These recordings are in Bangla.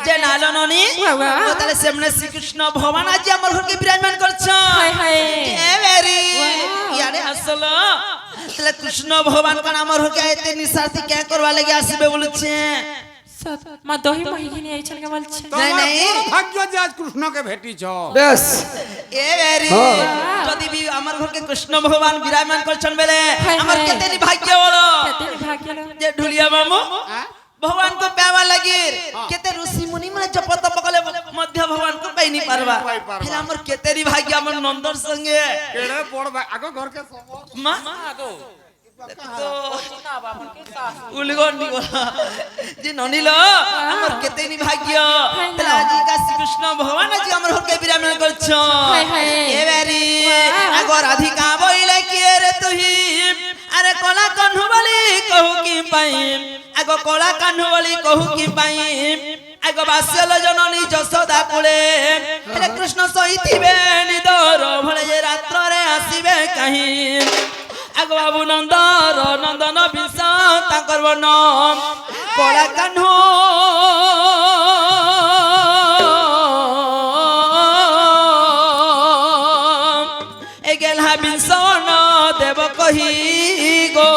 যে নালননি তাহলে সেমনে শ্রীকৃষ্ণ ভগবান আজ আমার ঘরকে বিরাজমান করছো এ বেরি ইয়ারে আসলো তাহলে কৃষ্ণ ভগবান কোন আমার ঘরকে এতে নিঃশ্বাসী কে করবা লাগি আসবে বলছে মা দহি মহিগিনী আইছেন কে বলছে নাই নাই ভাগ্য যে আজ কৃষ্ণকে ভেটিছ বেশ এ বেরি যদি বি আমার ঘরকে কৃষ্ণ ভগবান বিরাজমান করছেন বলে আমার কেতেনি ভাগ্য বলো কেতেনি ভাগ্য যে ঢুলিয়া মামু भगवान को पावा लगी केते ऋषि मुनि माने जप तप कले मध्य भगवान को पाई नहीं पारबा फिर हमर केतेरी भाग्य हमर नंदर संगे केड़े बड़ आगो घर के सब मां आगो तो उलगोंडी बोला जी ननिलो हमर केतेनी भाग्य तला जी का श्री कृष्ण भगवान जी हमर होके विराजमान करछो ए बेरी आगो राधिका बोइले के रे तुही अरे कोला कन्हु बोली कहू की पाई आगो कोला कान्हु बोली कहू की पाई आगो बास्यल जननी यशोदा कुले अरे कृष्ण सहितिबे निदर भले जे रात्र रे आसीबे कहीं आगो बाबू नंदर नंदन विष ताकर बन कोला कान्हु ए गेलहा विषण देव कही गो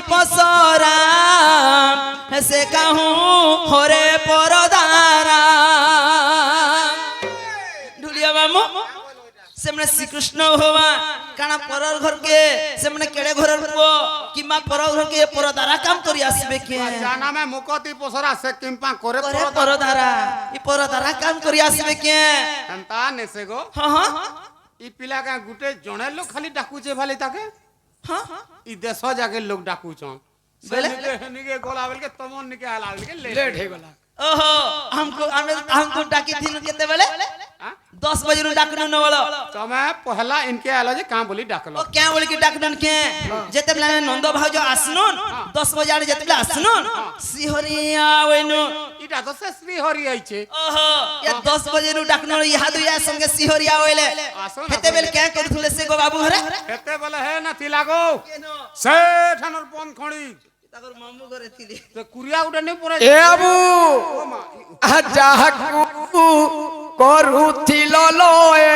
पसरा से कहूँ होरे परदारा ढुलिया मामू से मने श्री कृष्ण भगवान काना परर घर के से मने केड़े घर को किमा परर घर के परदारा काम करी आसबे के जाना में मुकती पसरा से किंपा करे परदारा ई परदारा काम करी आसबे के अंता नेसे गो हां हां ई पिला का गुटे जणे लोग खाली डाकुचे भाली ताके हां ई देश जाके लोग डाकू छन बोले निके गोलावेल के तमन निके आलावेल के लेट हे गला ओहो हमको डाकी थी केते बेले 10 बजे नु डाकन न बोलो तमे पहला इनके आलो जे काम बोली डाकलो ओ क्या बोली कि डाकन के जेते बेला नंद भाउज आसनुन 10 बजे आरे जेते बेला आसनुन सिहरिया वइनु इटा तो से श्री हरि आइछे ओहो या 10 बजे नु डाकन या दुया संगे सिहरिया होइले हेते बेल क्या करथुले से गो बाबू हरे हेते बेले हे न थिला गो से ठानर पन खणी ताकर मामू घरे थिले तो कुरिया उडे नै परे ए बाबू जाहकू କରୁଥିଲ ଲୋଏ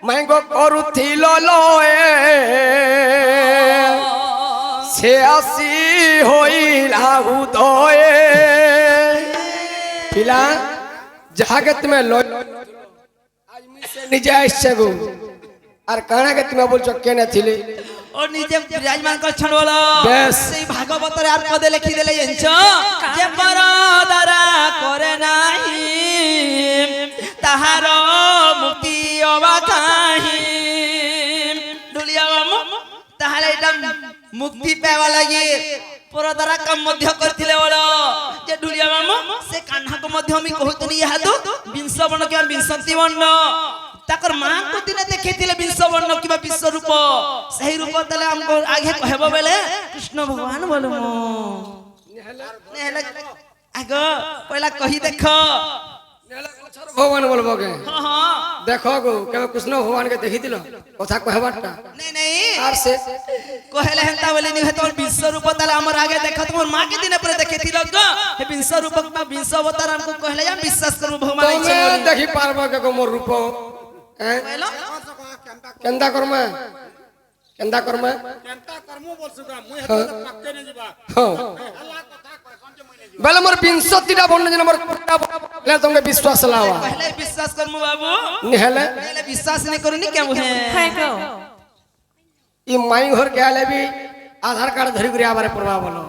ମାଇଁଗୋ କରୁଥିଲ ଲୋଏ ସେ ଆସି ହୋଇଲା ଉଦଏ ପିଲା ଯାହାକେ ତୁମେ আজ মিশে নিজে আসছে গো আর কানাকে তুমি বলছো কেনে ছিলে और निजे विराजमान कर छन बोलो बेस सेई भागवत रे आर पदे लिखि देले जंचो जे परदारा करे नाही ताहारो मुक्ति अबा काहि डुलिया मामू ताहारे एकदम मुक्ति पावा लागि परदारा काम मध्य करथिले बोलो जे डुलिया मामू से कान्हा को मध्य मी कहतनी यहा तो 20 वर्ण के 20 वर्ण ताकर मां को दिने देखैतिले विश्ववर्ण किबा विश्व रूप सही रूप तले हमको आगे कहबो बेले कृष्ण भगवान बोलो नेहला आगो पहला कही देखो भगवान बोलबो के हां हां देखो गो केबे कृष्ण भगवान के देखि दिलो कथा कहबाटा नहीं नहीं आर से कहले हंता बोली नि तोर विश्व रूप तले हमर आगे देखो तोर मां के दिने पर देखैतिलो गो हे विश्व रूप में विश्व अवतार हमको कहले या विश्वास करू भगवान तुम देखि पारबो के गो मोर रूप केंदा कर्मा केंदा कर्मा केंता कर्मो बोलसुगा मुई हेतो पक्के ने जीवा हां बेले मोर 20 टा बन्न जन मोर ले तुमके विश्वास लावा पहले विश्वास करमु बाबू निहले पहले विश्वास नहीं करूनी क्या मुहे हाय गो ई माई घर के आले भी आधार कार्ड धरि गुरिया बारे प्रभाव बोलो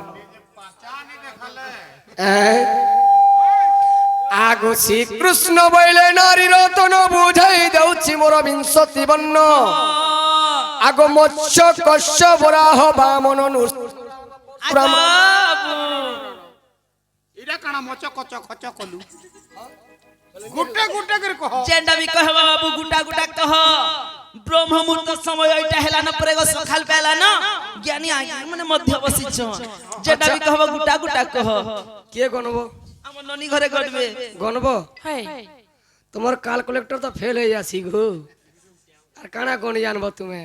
पहचान नहीं देखले आगो श्री कृष्ण बोले नारी रतन बुझाई दउछि मोर 20 बन्न आगो मत्स्य कश्यप वराह वामन इरा काना मच कच खच कलु গুটে গুটে করে কহ যেটা বি কহবা বাবু গুটা গুটা কহ ব্রহ্ম মুহূর্ত সময় ওইটা হেলা না পরে গো সকাল পেলা না জ্ঞানী আগে মানে মধ্য বসিছ যেটা বি কহবা গুটা গুটা কহ কে গণব আমার ননি ঘরে গড়বে গণব হাই তোমার ক্যালকুলেটর তো ফেল হয়ে যাচ্ছি গো আর কানা গণি জানবো তুমি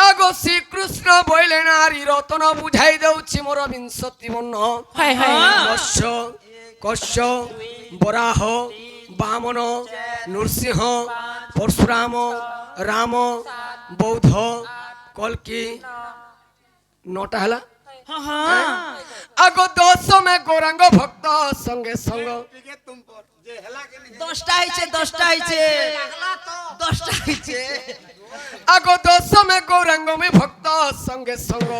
আগো শ্রীকৃষ্ণ বইলে নারী রতন বুঝাই দেউছি মোর বিংশতি বর্ণ হাই হাই মৎস্য কশ্য বরাহ বামন নৃসিংহ পরশুরাম রাম বৌদ্ধ কলকি নটা হেলা আগো দশমে গৌরাঙ্গ ভক্ত সঙ্গে সঙ্গ টিকে তুম পর যে হেলা কে নি 10টা হইছে 10টা হইছে 10টা হইছে আগো দশমে গৌরাঙ্গ মে ভক্ত সঙ্গে সঙ্গ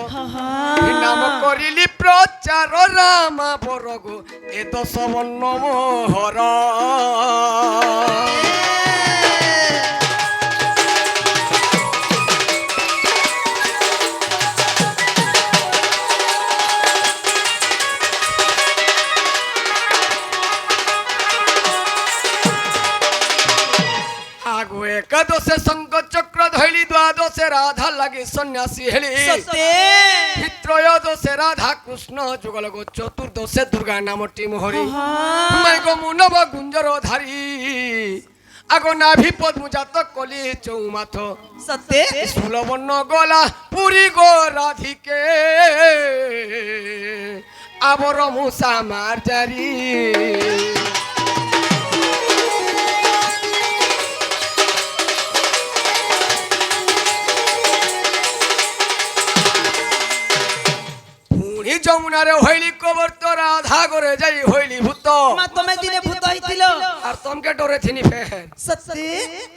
নাম করিলি প্রচার রাম বরগো এ দশ বর্ণ মোহর আগো একাদশে শঙ্খ চক্র ধৈলি দ্বাদশে রাধা লাগি সন্ন্যাসী হেলি সত্যি ত্রয়োদশে রাধা কৃষ্ণ যুগল গো চতুর্দশে দুর্গা নামটি মোহরি মাই গো মুনব গুঞ্জর ধারি আগো নাভি পদ্মজাত কলি চৌমাথ সত্যি ষোলবর্ণ গলা পুরী গো রাধিকে আবর মুসা মার জারি পুরী যমুনারে হইলি কবর তো রাধা করে যাই হইলি ভূত মা তুমি দিনে ভূত হইছিল আর তমকে ডরে থিনি ফের সত্যি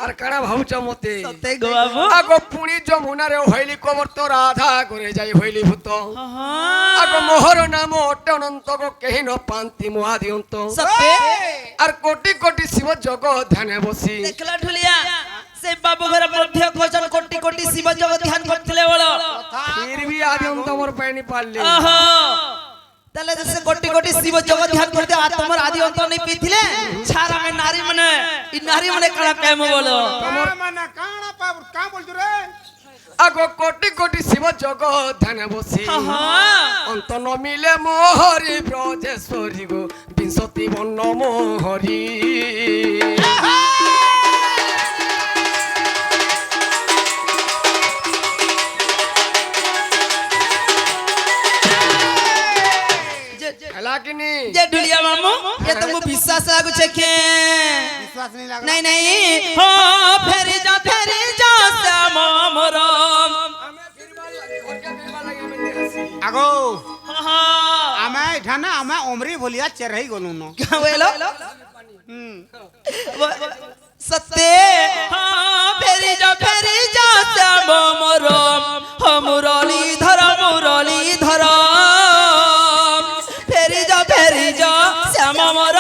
আর কারা ভাবছ মতে সত্যি গো বাবু আগো পুরী যমুনারে হইলি কবর তো রাধা করে যাই হইলি ভূত আগো মোহর নাম অট্ট অনন্ত গো কেহি ন পান্তি মহাদি অন্ত সত্যি আর কোটি কোটি শিব জগৎ ধ্যানে বসি দেখলা ঢুলিয়া সে বাবু ঘরে মধ্যে ভজন কোটি কোটি শিব জগৎ ধ্যান করছিলে বলো ফির भी আদি অন্ত মোর পাইনি পারলি ওহো তাহলে সে কোটি কোটি শিব জগৎ ধ্যান করতে আর তোমার আদি অন্ত নেই পেছিলে ছাড়া মে নারী মানে ই নারী মানে কালা প্রেম বলো তোমার মানে কানা পাব কা বলছ রে আগো কোটি কোটি শিব জগৎ ধ্যানে বসি আহা অন্ত ন মিলে মোহরি ব্রজেশ্বরী গো বিংশতি বর্ণ মোহরি हेलाकिनी जे ढुलिया मामू ये तुमको विश्वास लागू छे के विश्वास नहीं लागला नहीं नहीं हो फेरी जा श्याम मोर আগো हा আমে এখানে আমে অমরি বলিয়া চেরহি গলু ন গাওয়েলো सत्य हाँ फेरी जा श्याम मोर हो मुरली धर फेरी जा श्याम मोर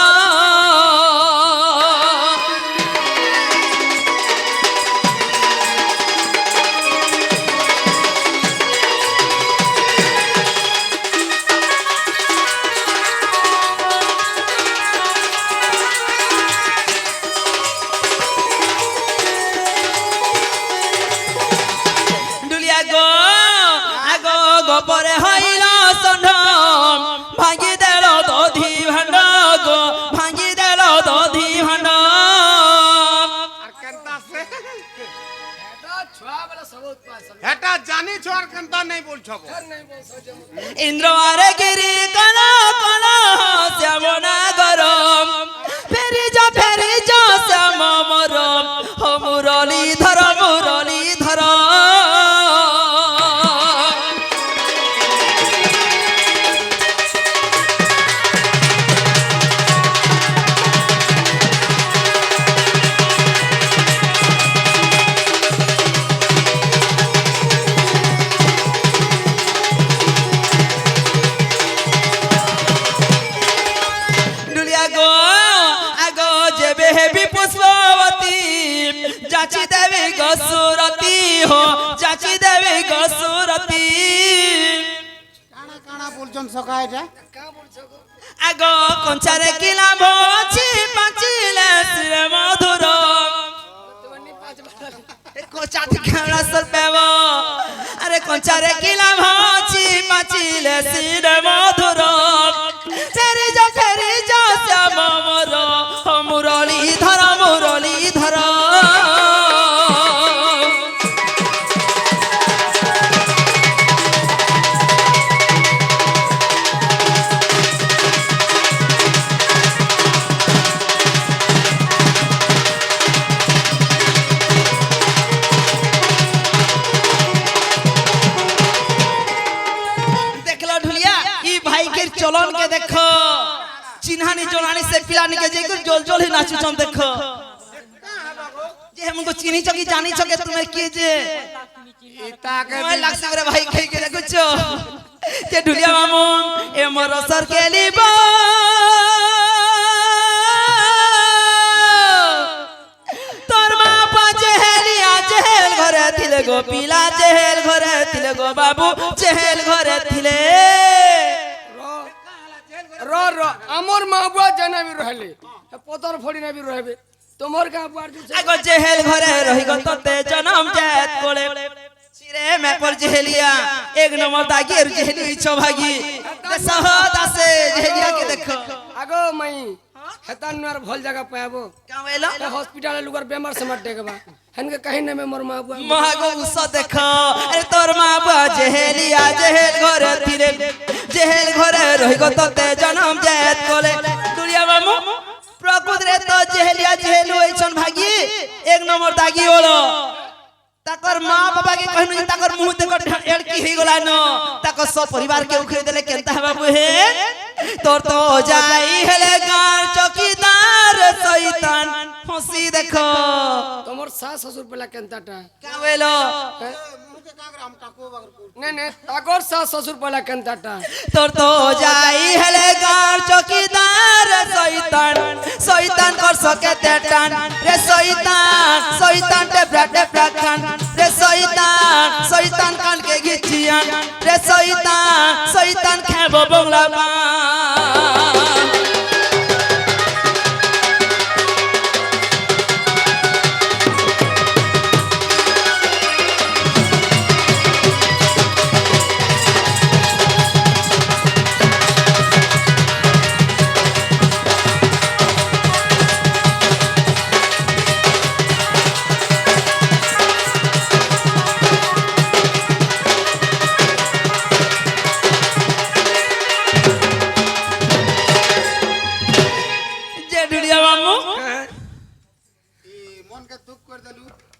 डुलिया गो आगो गोपरे हईला षण्ढ भांगी देलो दधी भांड गो भांगी देलो दधी भांड আর কেনতা সে এটা জানি ছোর কেনতা নাই বলছ গো इंद्र आरे गिरी कन कन श्याम नागर फेरी जा श्याम मोर हो मुरली धर डुलिया गो आगो जेबे हेबी पुष्पवती जाची देवी गसुरती हो जाची देवी गसुरती কানা কানা বলছন সকা এটা आगो कंचारे किला भोची पाचिले শিরে মধুর কোচাতে খেলা সর পেব আরে কোচারে কিলা ভাচি পাচিলে শিরে মধুর ফেরি যা শ্যাম মোর মুরলী ধর মুরলী ধর चलन के देखो चिन्हानी जोनानी से पिलानी के जेकर जोल जोल ही नाचू चम देखो जे हमको चिनी चकी जानी चके तुम्हें की जे इता के मैं लाग सगरे भाई कह के देखो छो जे ढुलिया मामून ए मोर सर के लिबो तोर मां पाजे हेलिया जेल घरे थिले गो पिला जेल घरे थिले गो बाबू जेल घरे थिले रो रो हमर माँ बुआ जना भी रहले पतर फोड़ी ना भी रहबे तोमर का बुआ जो आगो जेल घरे रही गो तते जन्म जात कोले सिरे में पर जेलिया एक नंबर दागी और जेली छो भागी सहद आसे जेलिया के देखो आगो मई हेतन नर भल जगह पाबो का वेलो हॉस्पिटल लुगर बेमार से मटे के बा हनके कहीं न में मोर माँ बुआ महागो उस देखो अरे तोर माँ बुआ जेलिया जेल घरे थिले जेल घरे रही गो तते जन्म जात कोले दुनिया मामू प्रकृत रे तो जेलिया जेल होइछन भागी एक नंबर दागी होलो ताकर माँ बाबा के कहनु ताकर मुंह देखो एड़की ही गला न ताकर सब परिवार के उखरे देले केनता बाबू हे तोर तो जाई हेले गार चौकीदार शैतान हंसी देखो तोमर सास ससुर पेला केनताटा का वेलो ने ने ताकर सास ससुर पेला केनताटा तोर तो जाई हेले गार चौकीदार शैतान शैतान कर सके तेटान रे शैतान शैतान टे ब्राटे प्राखान रे शैतान शैतान कान के घिचियान रे शैतान शैतान खेबो बंगला बा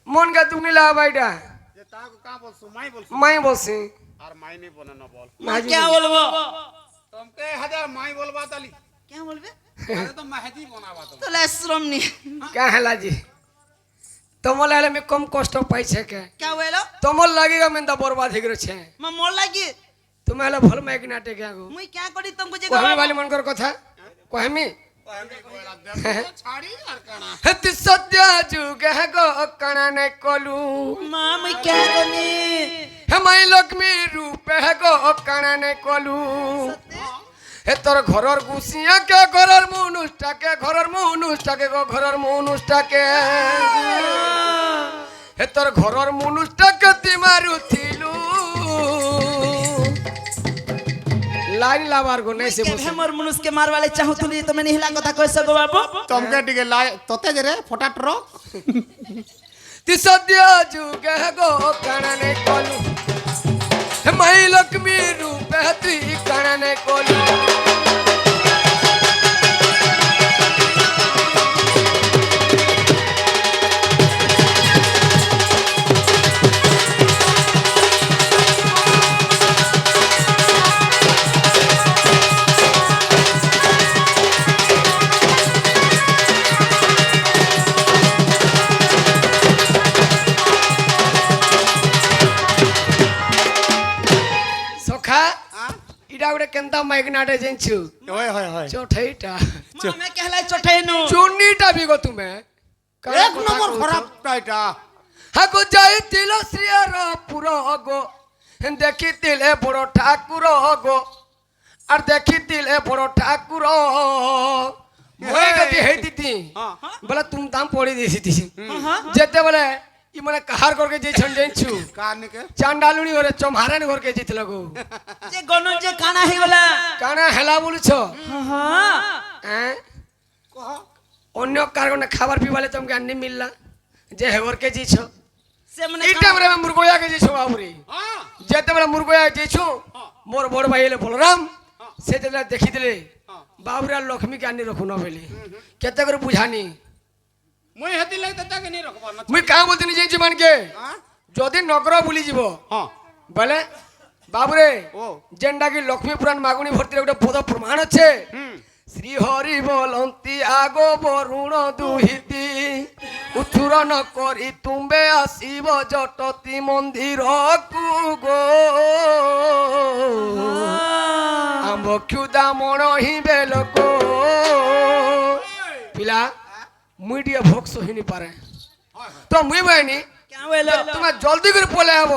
मन का तुमने ला बैठा जे ताको का बोलसु माई बोलसी और माई नहीं बोले न बोल मैं क्या बोलबो तुमके हजार माई बोलबा ताली क्या बोलबे अरे तो मेहदी बनावा तुम तो ले श्रम नी क्या हला जी तमल हले में कम कष्ट पाई छे के क्या वेलो तमल लागेगा में द बर्बाद ही करे छे मैं मोर लागी तुम हले भल में एक नाटक आगो मुई क्या करी तुमको जे कहमी वाली मन कर कथा कहमी छाड़ी और कणा हति सत्य जुग है गो कणा ने कोलू मां मैं क्या करी हे माई लक्ष्मी रूप है गो कणा ने कोलू हे तोर घरर गुसिया के घरर मुनुष्टा के घरर मुनुष्टा के गो घरर मुनुष्टा के हे तोर घरर मुनुष्टा के तिमारु थिलू लाइन लावार गो नहीं से बोल हमर मनुष्य के मार वाले चाहू तुली तो मैं निहला कथा कह सको बाबू तुमके टिके लाए तोते जे रे फटाट रो ति सत्य जुग है गो कणा ने कोलू हे माई लक्ष्मी रूप है तुई कणा ने कोलू इडा उडे केंता माइक नाटे जेंचु होय होय होय चोठैटा मैं कहला चोठे नु चुन्नीटा बिगो तुमे एक नंबर खराब टाइटा हागो जाई तिलो श्रीयर पुरो गो देखि तिले बड़ ठाकुर गो और देखि तिले बड़ ठाकुर মই যদি হেইতি ହଁ বলে তুম তাম পড়ি দিছি ହଁ যেতে বলে ই মানে কাহার ঘরকে যে ছন যাইছু କାନିକେ চান্ডালুনি ঘরে চমহারান ঘরকে যেছিল গো ଯେ ଗନୁ ଯେ କାଣା ହେଇଗଲା কানা হেলা বলছ ହଁ হ্যাঁ କହ অন্য কার কোন খাবার পিবালে তোমাকে আনি মিললা যে হেগরকে যেছ ସେମାନେ এই টাইমরে আমি মুরগয়াকে যেছ বাবুরে ହଁ যেতেবেলে মুরগয়া যেছ মোর বড় ভাই হলে বলরাম সে যেটা দেখিলে বাবুরা লক্ষ্মীকে আনি রখুন বলে কেতে করে বুঝানি ମୁଇଁ ହେତି ଲାଗି ତାକେ ନେଇ ରଖବା ନା মুই কাঁ বলতে যাইছি মানকে ହଁ যদি নগর বুলি যাব ହଁ বলে বাবুরে ও যেনটা কি লক্ষ্মী পুরাণ মাগুনি ভর্তির একটা পদ প্রমাণ আছে হুম শ্রী হরি বলন্তি আগ বরুণ দুহিতি উচ্চুরণ করি তুম্বে আসিব জটতি মন্দির কু গো আম্ব ক্ষুদা মন হিবে লোক পিলা মুই টিকে ভোগ সহিনি পারে তো মুই বাইনি କାଁ ବୋଇଲ তুমি জলদি করে পলে হব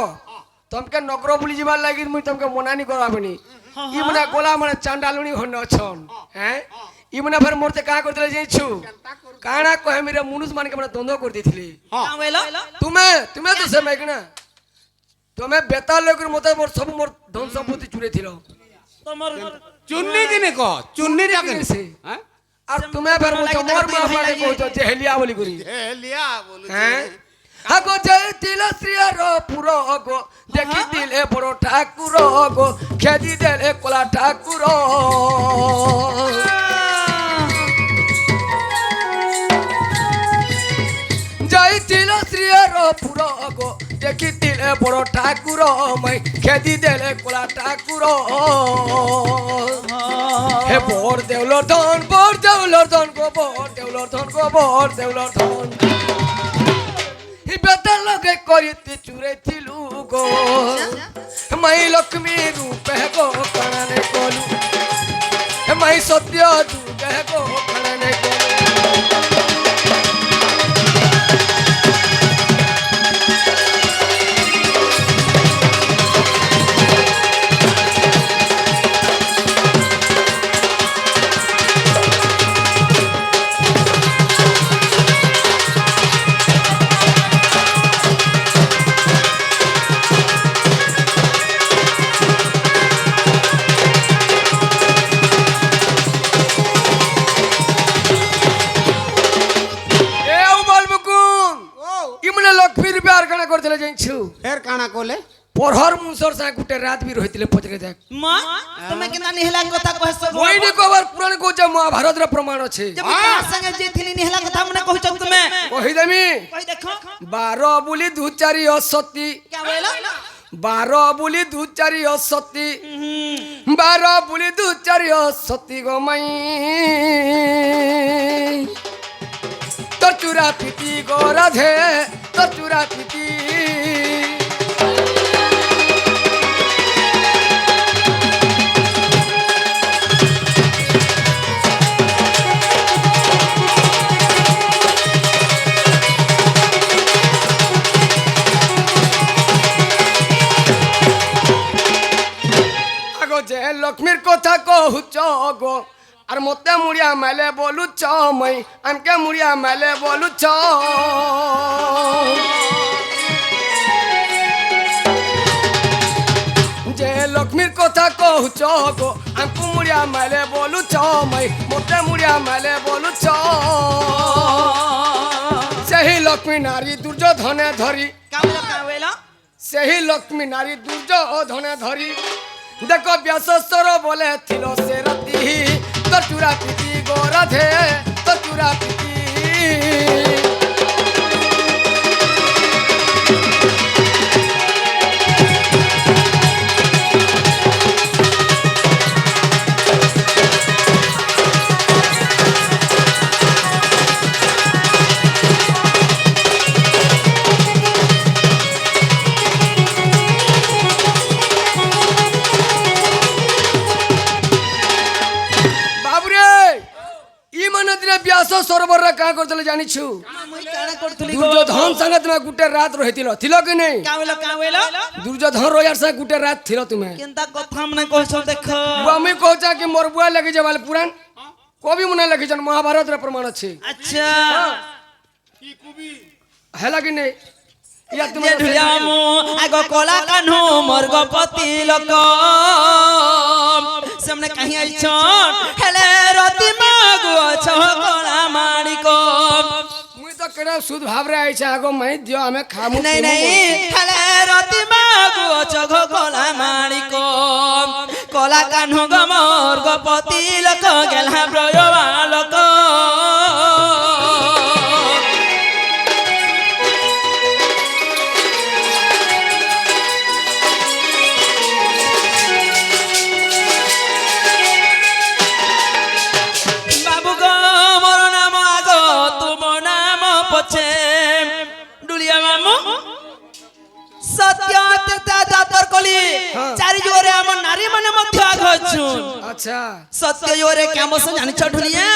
তোমাকে নগর বুলি যাবার লাগি মুই তোমাকে মনানি করাবনি ই মানে গোলা মানে চান্ডালুনি হন অছন হ্যাঁ ই মানে ফের মোরতে কা করতে যাইছু কানা কহে মেরে মুনুষ মানে মানে দ্বন্দ্ব করে দিছিলি କାଁ ବୋଇଲ তুমি তো সে মাইক না তুমি বেতাল লোকের মতো মোর সব মোর ধন সম্পত্তি চুরে ছিল ତମର ଚୁନ୍ନି ଦିନେ କହ ଚୁନ୍ନି ଯାକେ ସେ। ହଁ আর তুমি ফের মোর মোর মা মানে কইতো যে হেলিয়া বলি করি ଏ ଲିଆ ବୋଲୁଛି হ্যাঁ আগো যাইতিল শ্রীয়ার পুর গো দেখি দিলে বড় ঠাকুর গো খেদি দেলে কলা ঠাকুর যাইতিল শ্রীয়ার পুর গো দেখি দিলে বড় ঠাকুর মাই খেদি দেলে কলা ঠাকুর হে বর দেউলর ধন গো বর দেউলর ধন গো বর দেউলর ধন বেতার লগে করিতে চুরেছিলু গো মাই লক্ষ্মী রূপে গো কারণে কলু মাই সত্য যুগে গো কারণে কলু ଫେର କାଣା କଲେ পরহর মুসর সাথে গুটে রাত বি রহিলে পচরে দেখ মা তুমি কেনা নিহলা কথা কহছ ওইনি কবার পুরাণ কইছে মহাভারতর প্রমাণ আছে যে কার সঙ্গে যে থিলি নিহলা কথা মনে কহছ তুমি কহি দেমি কই দেখো 12 বুলি দু চারি অসতি क्या बोला 12 বুলি দু চারি অসতি 12 বুলি দু চারি অসতি গো মাই তোর চূড়া পিটি গো রাধে তোর চূড়া পিটি যে লক্ষ্মীর কথা কহুছ গো আর মতে মুড়িয়া মেলে বলুছ মই আমকে মুড়িয়া মেলে বলুছ যে লক্ষ্মীর কথা কহুছ গো আমকু মুড়িয়া মেলে বলুছ মই মতে মুড়িয়া মেলে বলুছ সেই লক্ষ্মী নারী দুর্যোধনে ধরি क्या बोला সেই লক্ষ্মী নারী দুর্যোধনে ধরি দেখো ব্যাসস্বর বলে ছিল সে রাতি তোর চূড়া পিটি গো রাধে তোর চূড়া পিটি ব্যাস সরোবর কা করতে জানিছু मुई काना करथली দুর্যোধন সঙ্গে তুমি গুটে রাত রহিছিল থিল কি নেই क्या बोला দুর্যোধন রয়ার সঙ্গে গুটে রাত থিল তুমি केनता কথা মনে কহছ দেখো আমি কହୁছা কি মোর বুয়া লাগি যাবাল পুরাণ কবি মনে লিখিছেন মহাভারতের প্রমাণ আছে আচ্ছা হেলা কি নেই ইয়া তুমি যে ঢুলিয়ামু আগ কলা কানু মর্গপতি লোক সামনে কাহি আইছন হেলে রতি মাগু ছ কলা মানিক মুই তো কেড়ে সুদ ভাবরে আইছে আগো মাই দিও আমি খামু নাই নাই হেলে রতি মাগু ছ কলা মানিক কলা কানু মর্গপতি লোক গেলা ব্রয় বালক চারি জোরে আমার নারী মানে মধ্যে আঘছুন আচ্ছা সত্য জোরে কেমন জানিছ ঢুলিয়া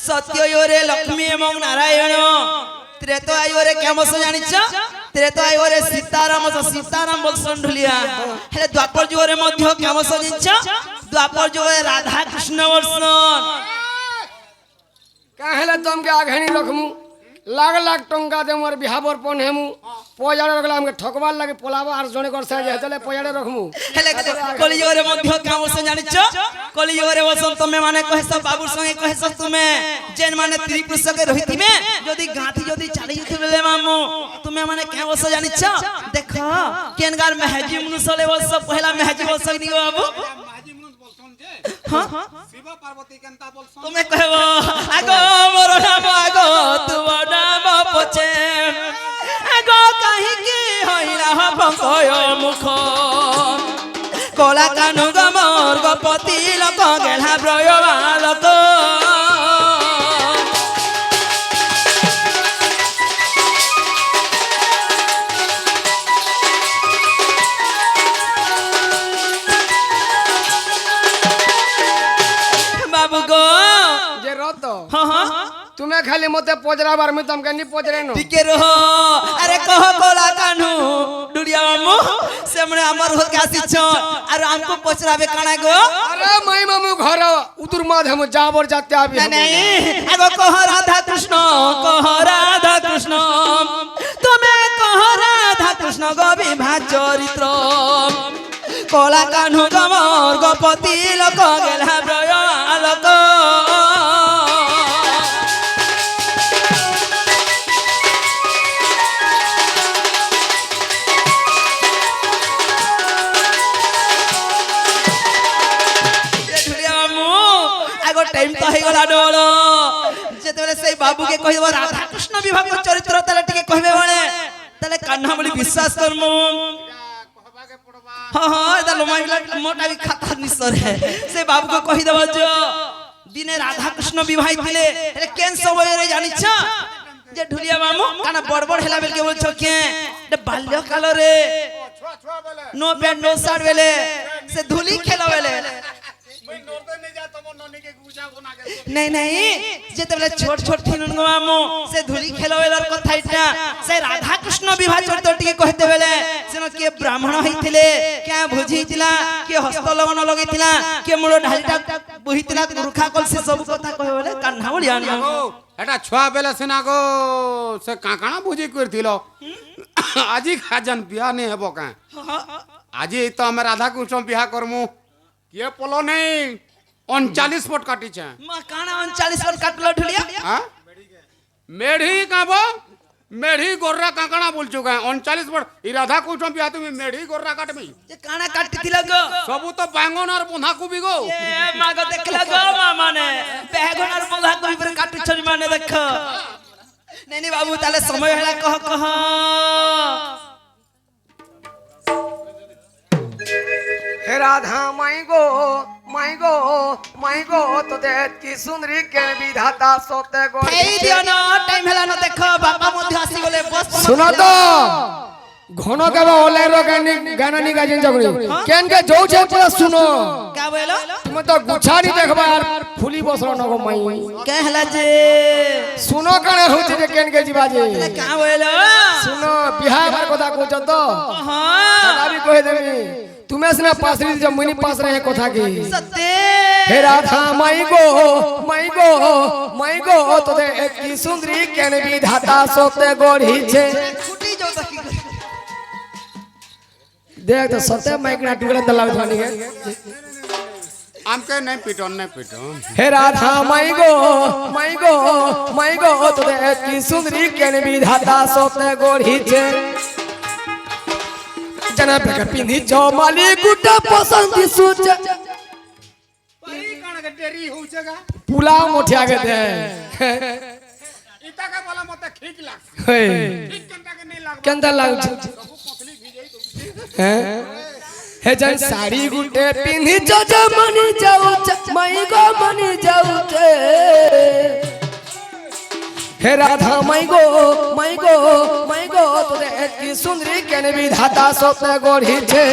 সত্য জোরে লক্ষ্মী এবং নারায়ণ ত্রেতা জোরে কেমন জানিছ ত্রেতা জোরে সীতারাম সীতারাম বলছন ঢুলিয়া হেলে দ্বাপর জোরে মধ্যে কেমন জানিছ দ্বাপর জোরে রাধা কৃষ্ণ বলছন কাহেলে তোমকে আঘানি রখমু লাখ লাখ টঙ্কা দে মোর বিহাবর পন হেমু পয়জাড়ে রখলে আমাকে ঠকবার লাগে পলাবা আর জনে করছে যে হেতলে পয়জাড়ে রখমু হেলে কলিযুগরে মধ্যে কেমন জানিছ কলিযুগরে বলছন তুমি মানে কহেছ বাবুর সঙ্গে কহেছ তুমি যেন মানে ত্রিপুরুষকে রহিতিবে যদি গাঁথি যদি চালি যেতে মামু তুমি মানে কেমন জানিছ দেখ কেনগার মেহজি মুনুসলে বলছ পহলা মেহজি বলছ নি বাবু তুমি কহব আগ মোর নাম আগ তোমার নাম পছে আগ কাহিকি হইলা পঙ্কয় মুখ কলা কানু গমর গপতি লোক গেলা ব্রয় বালক বাবু গো যে রত হ্যাঁ তুমি খালি মতে পজরাবার আমি তোমাকে নি পজরেনো টিকে রহ আরে কহ কলা কানু ডুড়িয়া মামু সেমনে আমার হকে আসিছ আর আমকো পচরাবে কানা গো আরে মাই মামু ঘর উতুর মাধে মু যাবর যাতে আবি নাই আগো কহ রাধা কৃষ্ণ তুমি কহ রাধা কৃষ্ণ গো বিভা চরিত্র কলা কানু গমর গপতি লোক গেলা ব্রয় আলোক টাইম তো হয়ে গলা ডোল যেতেবেলে সেই বাবুকে কহিব রাধা কৃষ্ণ বিভাগ চরিত্র তাহলে টিকে কহিবে বলে তাহলে কান্না বলি বিশ্বাস করমু হ্যাঁ হ্যাঁ এটা লোমাইলা মোটা বি খাতা নিসরে সেই বাবুকে কহি দেব যে দিনে রাধা কৃষ্ণ বিবাহ দিলে এটা কেন সময়ে জানিছ যে ঢুলিয়া মামু কানা বড় বড় হেলা বেলকে বলছো কে এটা বাল্য কাল রে নো প্যান্ট নো শার্ট বেলে সে ধুলি খেলা বেলে नहीं नहीं যেতেবেলে ছোট ছোট থিনুন গো মামু সে ধুলি খেলবেলার কথা এটা সে রাধা কৃষ্ণ বিবাহ চরিত্র টিকে কহিতে বেলে সেন কে ব্রাহ্মণ হইতিলে কে বুঝিতিলা কে হস্ত লবণ লগিতিলা কে মূল ঢালিটা বহিতিলা কুরখা কল সে সব কথা কহে বেলে কান্না বলি আনা এটা ছুয়া বেলা সিনা গো সে কাকানা বুঝি করছিল আজি খাজান বিয়া নে হেব কা আজি তো আমি রাধা কৃষ্ণ বিয়া করমু কে পলো নেই 39 ফুট কাটিছে মা কানা 39 ফুট কাটলো ঢুলিয়া হ্যাঁ মেढी কাবো মেढी গোররা কাকানা বলছো কা 39 ফুট ই রাধা কৃষ্ণ বিয়া তুমি মেढी গোররা কাটবি যে কানা কাটিতিলা গো সবু তো বাঙ্গন আর বন্ধা কুবি গো এ মা গো দেখলা গো মা মানে বেগুন আর বন্ধা কই পরে কাটুছনি মানে দেখো নেনি বাবু তাহলে সময় হলা কহ কহ হে রাধা মাই গো মাই গো মাই গো তোতে কি সুন্দরী কে বিধাতা সতে গো এই দিও না টাইম হলা না দেখো বাবা মধ্যে আসি গলে বস শুনো তো ঘন কেবা ওলে র গানানি গাজিন জগনি কেন কে যাউছে পুরা শুনো কা বলো তুমি তো গুছানি দেখবা আর ফুলি বসলো নগো মাই কে হলা যে শুনো কানে হচ্ছে যে কেন কে জিবা যে কা বলো শুন বিহা হবার কথা কହୁଛ তো হ্যাঁ সেটা भी কই দেবি তুমি সিনা পাসরি যে মুনি পাস রে কথা কি সত্যি হে রাধা মাই গো মাই গো মাই গো তোদের কি সুন্দরী কেন বিধাতা সতে গড়িছে ফুটি যাও তো কি করে? দেখ তো সতে মাইকনা টুকড়া দলাও ধানি কে আমকে नहीं पिटन नहीं पिटन হে রাধা মাই গো মাই গো মাই গো তোদের কি সুন্দরী কেন বিধাতা সতে গড়িছে जना पे पिंधी जमाली गुटा पसंद सुच भाई कण के डेरी होचेगा पुलाव मोठी आगे दे इता का बोला मते ठीक लाग हे ठीक कंटा के नहीं लाग केंदा लागु पतली भिजई दो हैं हे जन साड़ी गुटे पिंधी जमानी जाऊ मई गो मनी जाऊ हे राधा मई गो मई गो मई गो तोरे की सुंदरी केन विधाता सोते गढ़ी छे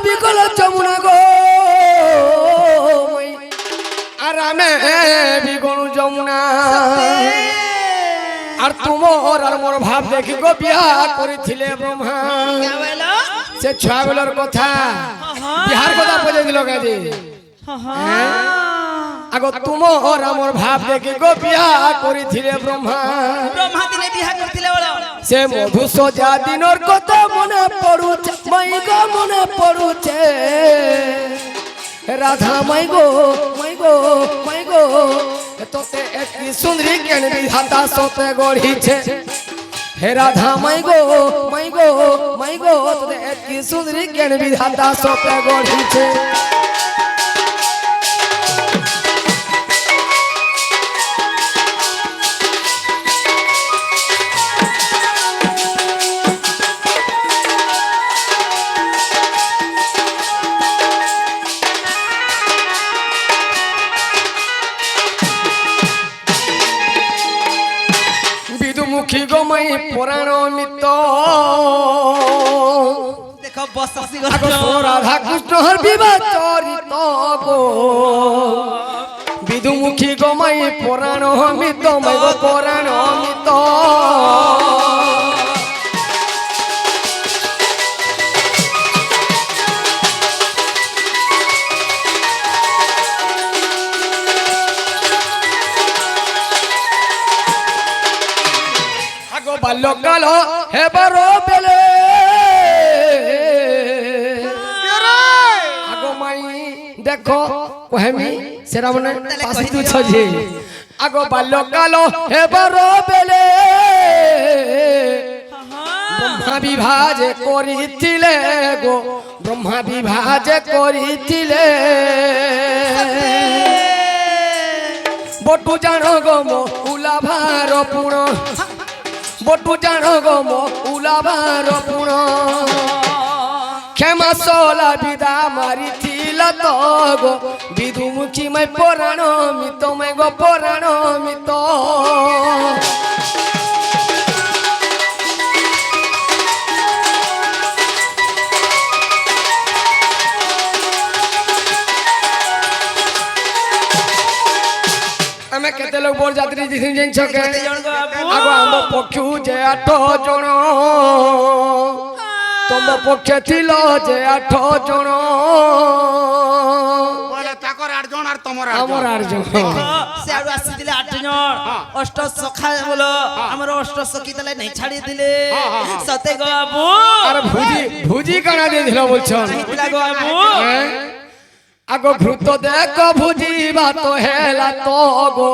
বিকল যমুনা গো আরামে বিগল যমুনা আর তোমার আর মোর ভাব দেখি গো বিয়া করেছিলে ব্রহ্মা क्या बोलो সে ছয় বেলার কথা বিহার কথা বলে দিল কাজে আগো তোমার আমার ভাব দেখি গো বিয়া করেছিলে ব্রহ্মা ব্রহ্মা দিনে বিয়া করতিলে বলো সে মধু সজা দিনর কথা মনে পড়ুছে মাই গো মনে পড়ুছে রাধা মাই গো মাই গো মাই গো তোতে একটি সুন্দরী কেন বিধাতা সতে গড়িছে হে রাধা মাই গো মাই গো মাই গো তোতে একটি সুন্দরী কেন বিধাতা সতে গড়িছে মুখী গমাই পুরাণ মিত দেখো বসাসি রাধা কৃষ্ণর বিবাহ চরিত গো বিদুমুখী গমাই পুরাণ মিত মাই গো পুরাণ মিত বাল্যকাল হেবার বেলে আগো মাই দেখো কহেমি সেরা মনে পাশে তুই ছজি আগো বাল্যকাল হেবার বেলে ব্রহ্মা বিভাজ করিছিলে গো ব্রহ্মা বিভাজ করিছিলে বটু জানো গো মো উলাভার পুণ বটু জানো গো মো উলাভার পুণ ক্ষমা সোলা বিদা মারিছিল তো গো বিদুমুখী মাই পুরাণ মিত মাই গো পুরাণ মিত ଆମେ କେତେ ଲୋକ ବର ଯାତ୍ରୀ ଦିଦି ଜିନିଷ କେ ଆଗ ଆମ ପକ୍ଷୁ ଯେ 8 ଜଣ ତମ ପକ୍ଷେ ଥିଲ ଯେ 8 ଜଣ बोले ताकर 8 जन और तमर ଆମର 8 ଜଣ से आडू आसीथिले 8 जण अष्ट सखा बोलो हमर अष्ट सखी तले नहीं छाड़ी दिले सते गो बाबू ଆରେ ଭୁଜି କାଣା ଦେଇଥିଲ ବୋଲଛନ୍ हितला गो बाबू আগ ভূত দেখ ভুজিবা তো হেলা তো গো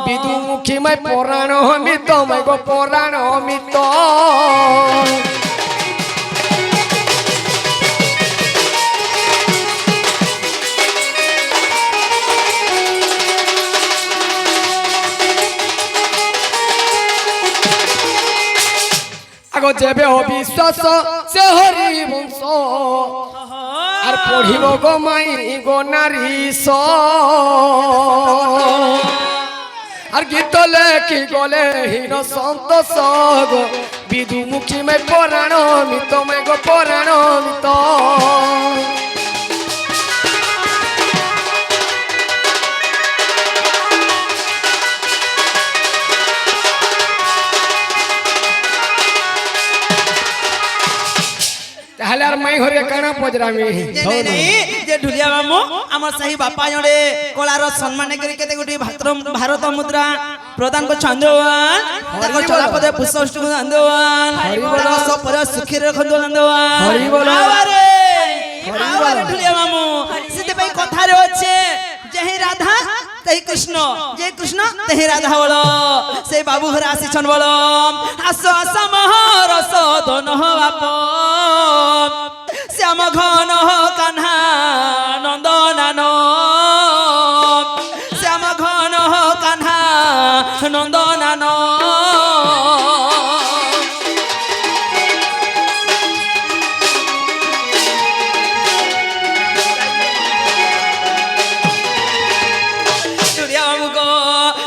বিদুমুখী মাই পুরাণ মিত মাই গো পুরাণ মিত আগ যেবে অবিশ্বাস সে হরি বংশ আর পড়িব গো মাই গো নারী আর গীত লেখি গলে হীন সন্তোষ গো বিদুমুখী মে পরাণ মিত মে গো পরাণ মিত তাহলে আর মাই ঘরে কানা পজরামি যে ঢুলিয়া মামু আমার সাহি বাপা জড়ে কলার সম্মান করে কেতে গুটি ভারত মুদ্রা প্রদান করছন দেওয়ান তাকো চলাপদে পুষ্পষ্টক দেওয়ান তাকো সব পরে সুখী রখন দেওয়ান হরি বল আরে ঢুলিয়া মামু সিতে ভাই কথা রে আছে যেহি রাধা তেহি কৃষ্ণ যে কৃষ্ণ তেহি রাধা বলো সেই বাবু ঘরে আসিছন বলো আস আস মহরস দন বাপ শ্যাম ঘন কান্হা নন্দনান শ্যাম ঘন কান্হা নন্দনান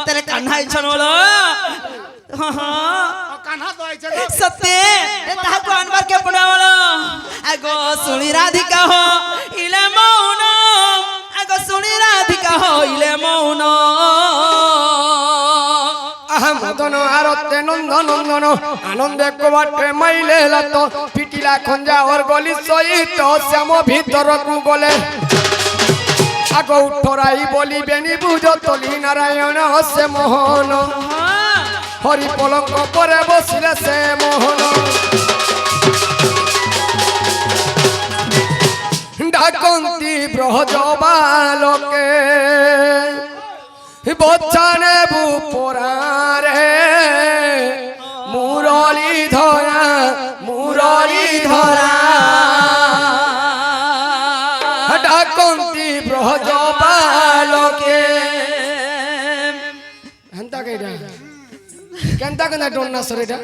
তাহলে কান্হা ইচ্ছন বলো কান্হা তো আইছে সত্যি তাহাকে আনবার কে পড়া বলো আগো শুনি রাধিকা হো ইলে মৌন আগো শুনি রাধিকা হো ইলে মৌন আহা মদন আরতে নন্দ নন্দন আনন্দে কবাটে মাইলে লাত পিটিলা খঞ্জা ওর গলি সহিত শ্যাম ভিতরকু গলে আগো উঠরাই বলিবেনি বুঝ তলি নারায়ণ সে মোহন হরি পলঙ্ক পরে বসিলে সে মোহন ডাকন্তি ব্রজ বালকে বচ্চানে বুপরারে মুরলী ধরা ডাকন্তি ব্রজ বালকে হেন্তা কেটা কেনতা কেনা ডন্না সরেটা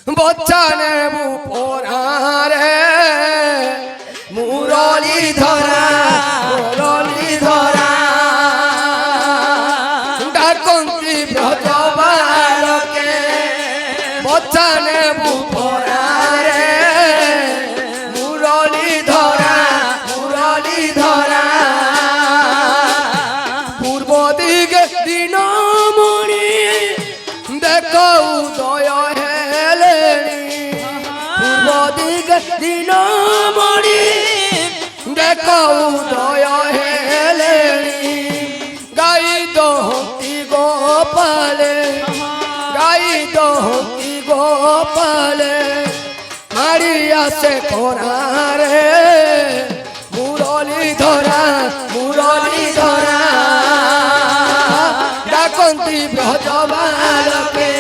বচ্চানে বুপরারে মুরলী ধরা ডাকন্তি ব্রজ বালকে বচ্চানে বুপরারে মুরলী ধরা পূর্ব দিকে দিন মণি দেখ উদয় হেলেনি পূর্ব দিকে দিন মণি দেখ উদয় হেলেনি গাই দহতি গোপালে মারি আসে কোরারে মুরলী ধরা ডাকন্তি ব্রজ বালকে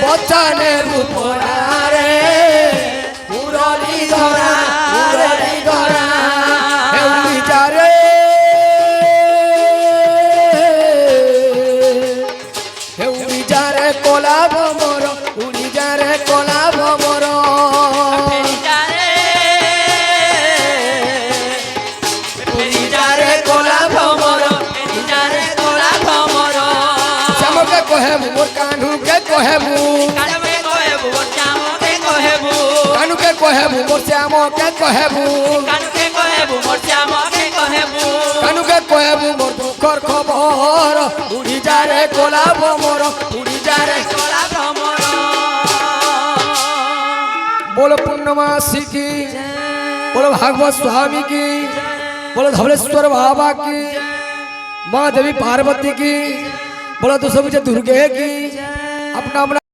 বচ্চানে রূপরারে মুরলী ধরা হেউলি যারে কলা ভমর উড়ি যারে কলা ভমর শ্যামকে কহেবু মোর কানুকে কহেবু কানুকে কহেবু মোর শ্যামকে কহেবু কানুকে কহেবু মোর দুঃখর খবর উড়ি যারে কলা ভমর बोलो पूर्णमासी की बोलो भागवत स्वामी की बोलो धवलेश्वर बाबा की माँ देवी पार्वती की बोलो दुर्गे की अपना अपना